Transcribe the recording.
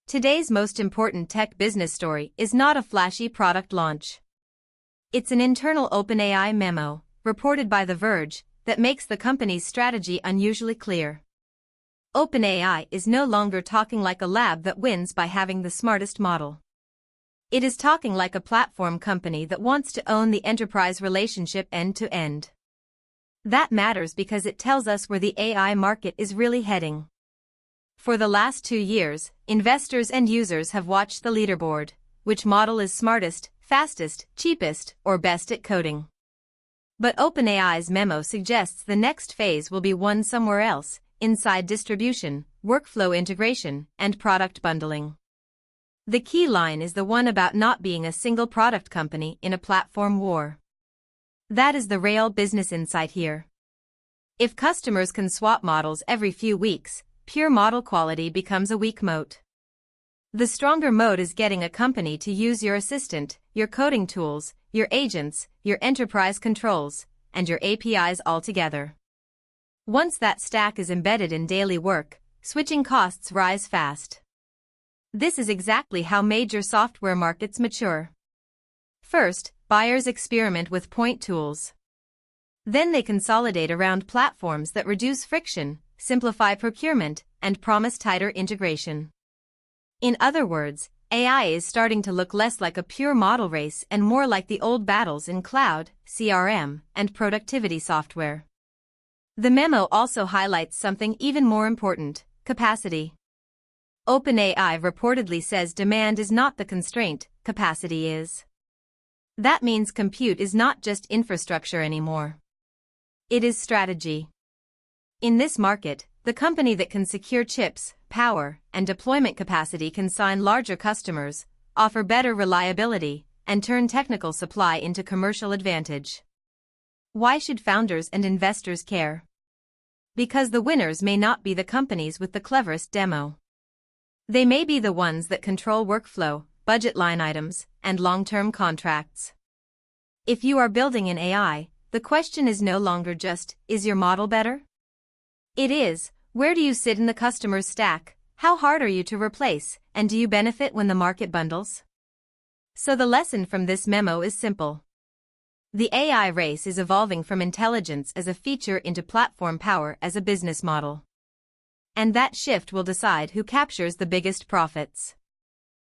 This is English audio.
Today's most important tech business story is not a flashy product launch. It's an internal OpenAI memo, reported by The Verge, that makes the company's strategy unusually clear. OpenAI is no longer talking like a lab that wins by having the smartest model. It is talking like a platform company that wants to own the enterprise relationship end to end. That matters because it tells us where the AI market is really heading. For the last 2 years, investors and users have watched the leaderboard, which model is smartest, fastest, cheapest, or best at coding. But OpenAI's memo suggests the next phase will be won somewhere else, inside distribution, workflow integration, and product bundling. The key line is the one about not being a single product company in a platform war. That is the real business insight here. If customers can swap models every few weeks, pure model quality becomes a weak moat. The stronger moat is getting a company to use your assistant, your coding tools, your agents, your enterprise controls, and your APIs all together. Once that stack is embedded in daily work, switching costs rise fast. This is exactly how major software markets mature. First, buyers experiment with point tools. Then they consolidate around platforms that reduce friction, simplify procurement, and promise tighter integration. In other words, AI is starting to look less like a pure model race and more like the old battles in cloud, CRM, and productivity software. The memo also highlights something even more important: capacity. OpenAI reportedly says demand is not the constraint, capacity is. That means compute is not just infrastructure anymore. It is strategy. In this market, the company that can secure chips, power, and deployment capacity can sign larger customers, offer better reliability, and turn technical supply into commercial advantage. Why should founders and investors care? Because the winners may not be the companies with the cleverest demo. They may be the ones that control workflow, budget line items, and long-term contracts. If you are building in AI, the question is no longer just, is your model better? It is, where do you sit in the customer's stack, how hard are you to replace, and do you benefit when the market bundles? So the lesson from this memo is simple. The AI race is evolving from intelligence as a feature into platform power as a business model. And that shift will decide who captures the biggest profits.